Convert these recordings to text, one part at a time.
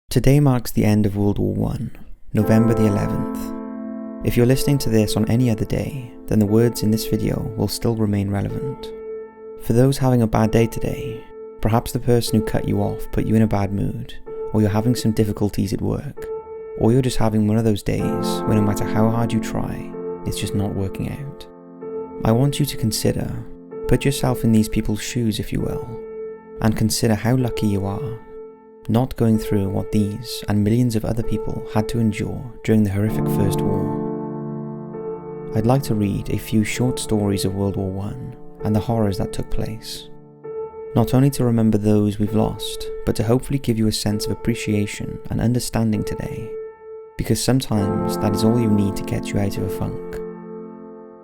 Today marks the end of World War I, November the 11th. If you're listening to this on any other day, then the words in this video will still remain relevant. For those having a bad day today, perhaps the person who cut you off put you in a bad mood, or you're having some difficulties at work, or you're just having one of those days when no matter how hard you try, it's just not working out. I want you to put yourself in these people's shoes if you will, and consider how lucky you are not going through what these and millions of other people had to endure during the horrific First War. I'd like to read a few short stories of World War I and the horrors that took place. Not only to remember those we've lost, but to hopefully give you a sense of appreciation and understanding today, because sometimes that is all you need to get you out of a funk.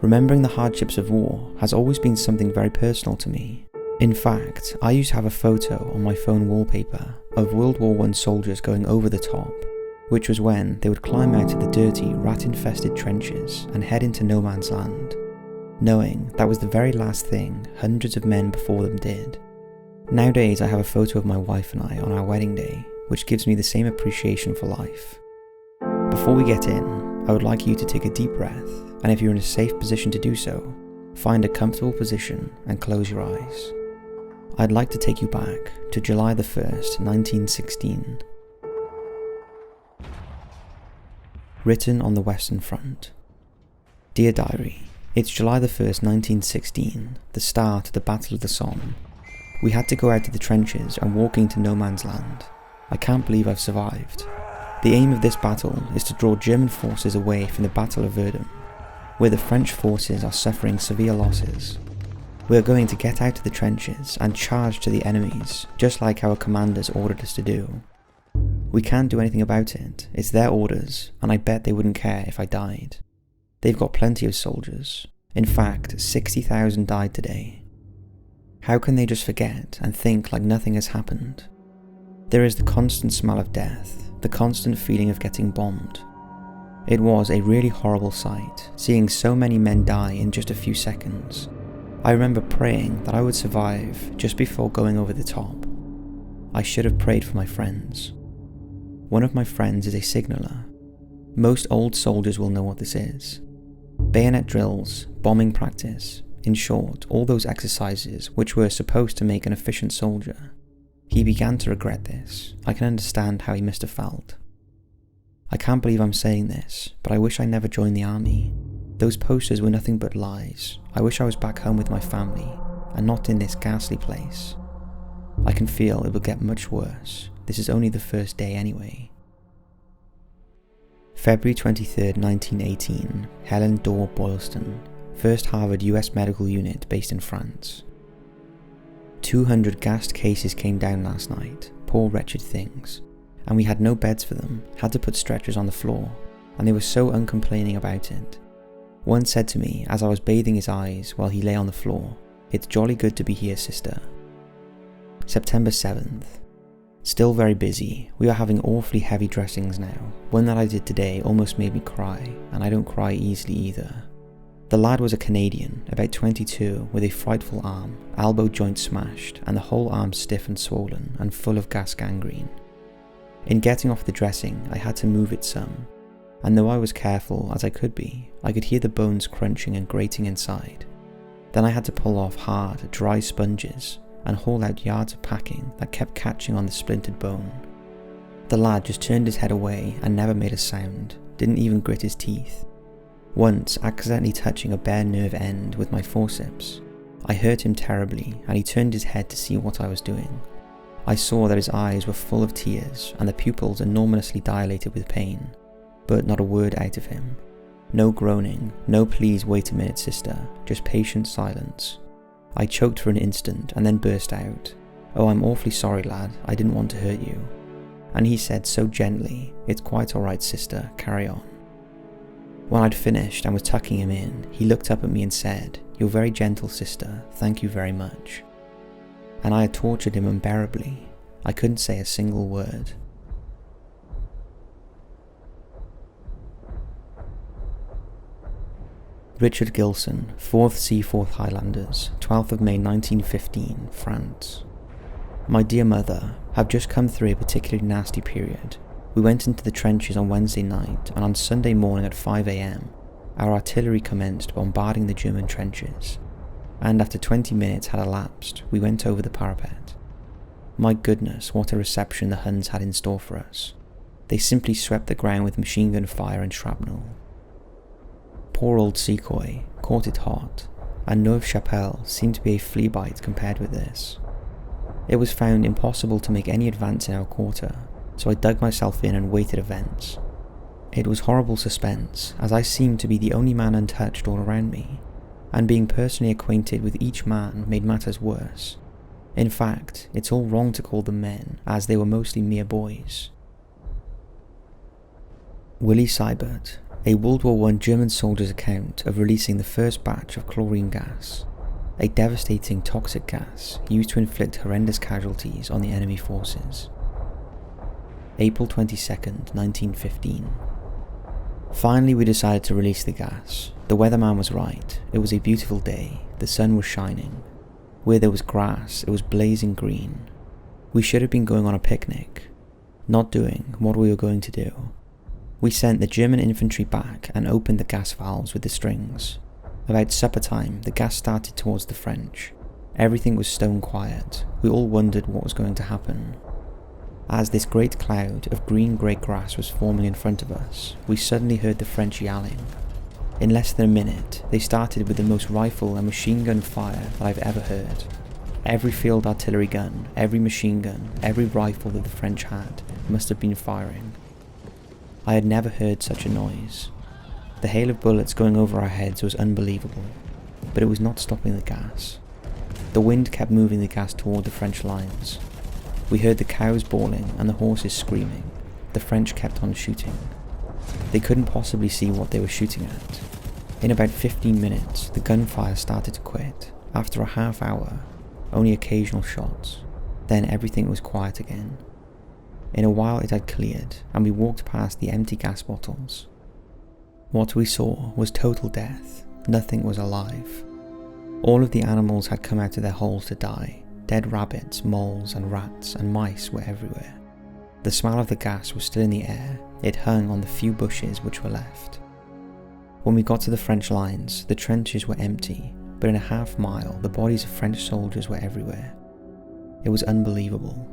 Remembering the hardships of war has always been something very personal to me. In fact, I used to have a photo on my phone wallpaper of World War I soldiers going over the top, which was when they would climb out of the dirty, rat-infested trenches and head into no man's land, knowing that was the very last thing hundreds of men before them did. Nowadays I have a photo of my wife and I on our wedding day, which gives me the same appreciation for life. Before we get in, I would like you to take a deep breath, and if you're in a safe position to do so, find a comfortable position and close your eyes. I'd like to take you back to July the 1st, 1916. Written on the Western Front. Dear Diary, it's July the 1st, 1916, the start of the Battle of the Somme. We had to go out to the trenches and walk into no man's land. I can't believe I've survived. The aim of this battle is to draw German forces away from the Battle of Verdun, where the French forces are suffering severe losses. We are going to get out of the trenches and charge to the enemies, just like our commanders ordered us to do. We can't do anything about it, it's their orders, and I bet they wouldn't care if I died. They've got plenty of soldiers. In fact, 60,000 died today. How can they just forget and think like nothing has happened? There is the constant smell of death, the constant feeling of getting bombed. It was a really horrible sight, seeing so many men die in just a few seconds. I remember praying that I would survive just before going over the top. I should have prayed for my friends. One of my friends is a signaller. Most old soldiers will know what this is. Bayonet drills, bombing practice, in short, all those exercises which were supposed to make an efficient soldier. He began to regret this. I can understand how he must have felt. I can't believe I'm saying this, but I wish I never joined the army. Those posters were nothing but lies. I wish I was back home with my family, and not in this ghastly place. I can feel it will get much worse. This is only the first day anyway. February 23rd, 1918, Helen Dorr Boylston, 1st Harvard US Medical Unit based in France. 200 gassed cases came down last night, poor wretched things, and we had no beds for them, had to put stretchers on the floor, and they were so uncomplaining about it. One said to me as I was bathing his eyes while he lay on the floor, "It's jolly good to be here, sister." September 7th. Still very busy. We are having awfully heavy dressings now. One that I did today almost made me cry, and I don't cry easily either. The lad was a Canadian, about 22, with a frightful arm, elbow joint smashed, and the whole arm stiff and swollen and full of gas gangrene. In getting off the dressing, I had to move it some, and though I was careful as I could be, I could hear the bones crunching and grating inside. Then I had to pull off hard, dry sponges and haul out yards of packing that kept catching on the splintered bone. The lad just turned his head away and never made a sound, didn't even grit his teeth. Once, accidentally touching a bare nerve end with my forceps, I hurt him terribly and he turned his head to see what I was doing. I saw that his eyes were full of tears and the pupils enormously dilated with pain, but not a word out of him. No groaning, no please wait a minute sister, just patient silence. I choked for an instant and then burst out, "Oh, I'm awfully sorry lad, I didn't want to hurt you." And he said so gently, "It's quite alright sister, carry on." When I'd finished and was tucking him in, he looked up at me and said, "You're very gentle sister, thank you very much." And I had tortured him unbearably. I couldn't say a single word. Richard Gilson, 4th Seaforth Highlanders, 12th of May 1915, France. My dear mother, have just come through a particularly nasty period. We went into the trenches on Wednesday night, and on Sunday morning at 5 AM, our artillery commenced bombarding the German trenches, and after 20 minutes had elapsed, we went over the parapet. My goodness, what a reception the Huns had in store for us. They simply swept the ground with machine gun fire and shrapnel. Poor old Secoy caught it hot, and Neuve-Chapelle seemed to be a flea bite compared with this. It was found impossible to make any advance in our quarter, so I dug myself in and waited events. It was horrible suspense, as I seemed to be the only man untouched all around me, and being personally acquainted with each man made matters worse. In fact, it's all wrong to call them men, as they were mostly mere boys. Willy Seibert, a World War I German soldier's account of releasing the first batch of chlorine gas, a devastating toxic gas used to inflict horrendous casualties on the enemy forces. April 22nd, 1915. Finally we decided to release the gas. The weatherman was right, it was a beautiful day, the sun was shining. Where there was grass, it was blazing green. We should have been going on a picnic, not doing what we were going to do. We sent the German infantry back and opened the gas valves with the strings. About supper time, the gas started towards the French. Everything was stone quiet. We all wondered what was going to happen. As this great cloud of green-grey grass was forming in front of us, we suddenly heard the French yelling. In less than a minute, they started with the most rifle and machine gun fire that I've ever heard. Every field artillery gun, every machine gun, every rifle that the French had must have been firing. I had never heard such a noise. The hail of bullets going over our heads was unbelievable, but it was not stopping the gas. The wind kept moving the gas toward the French lines. We heard the cows bawling and the horses screaming. The French kept on shooting. They couldn't possibly see what they were shooting at. In about 15 minutes, the gunfire started to quit. After a half hour, only occasional shots. Then everything was quiet again. In a while it had cleared, and we walked past the empty gas bottles. What we saw was total death. Nothing was alive. All of the animals had come out of their holes to die. Dead rabbits, moles and rats and mice were everywhere. The smell of the gas was still in the air. It hung on the few bushes which were left. When we got to the French lines, the trenches were empty, but in a half mile the bodies of French soldiers were everywhere. It was unbelievable.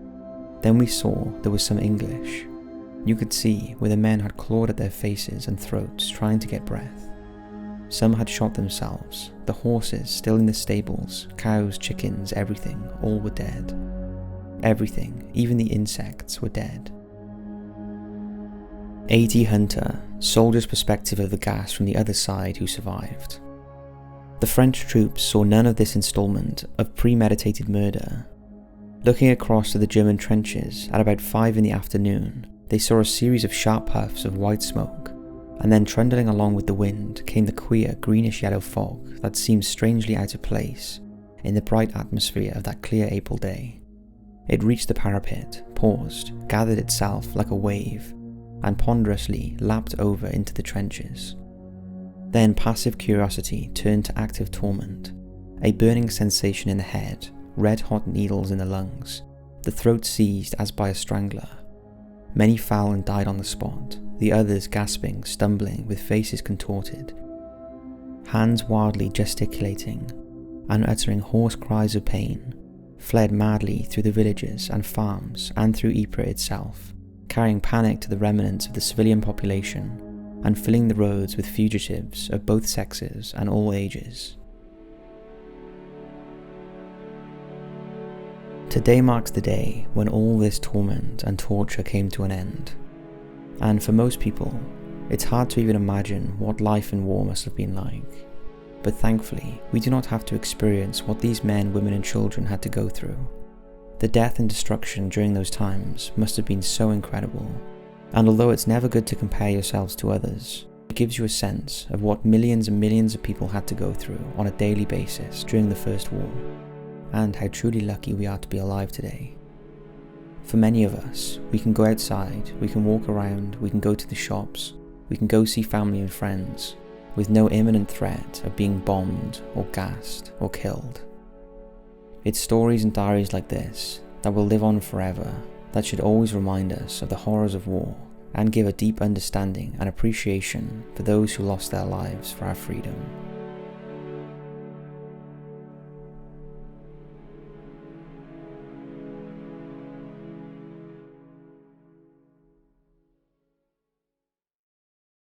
Then we saw there was some English. You could see where the men had clawed at their faces and throats trying to get breath. Some had shot themselves. The horses still in the stables, cows, chickens, everything, all were dead. Everything, even the insects, were dead. A.D. Hunter, soldier's perspective of the gas from the other side who survived. The French troops saw none of this installment of premeditated murder. Looking across to the German trenches at about 5 in the afternoon, they saw a series of sharp puffs of white smoke, and then trundling along with the wind came the queer greenish-yellow fog that seemed strangely out of place in the bright atmosphere of that clear April day. It reached the parapet, paused, gathered itself like a wave, and ponderously lapped over into the trenches. Then passive curiosity turned to active torment, a burning sensation in the head, red-hot needles in the lungs, the throat seized as by a strangler. Many fell and died on the spot, the others gasping, stumbling, with faces contorted, hands wildly gesticulating and uttering hoarse cries of pain, fled madly through the villages and farms and through Ypres itself, carrying panic to the remnants of the civilian population and filling the roads with fugitives of both sexes and all ages. Today marks the day when all this torment and torture came to an end. And for most people, it's hard to even imagine what life in war must have been like. But thankfully, we do not have to experience what these men, women and children had to go through. The death and destruction during those times must have been so incredible. And although it's never good to compare yourselves to others, it gives you a sense of what millions and millions of people had to go through on a daily basis during the First War, and how truly lucky we are to be alive today. For many of us, we can go outside, we can walk around, we can go to the shops, we can go see family and friends, with no imminent threat of being bombed or gassed or killed. It's stories and diaries like this that will live on forever that should always remind us of the horrors of war and give a deep understanding and appreciation for those who lost their lives for our freedom.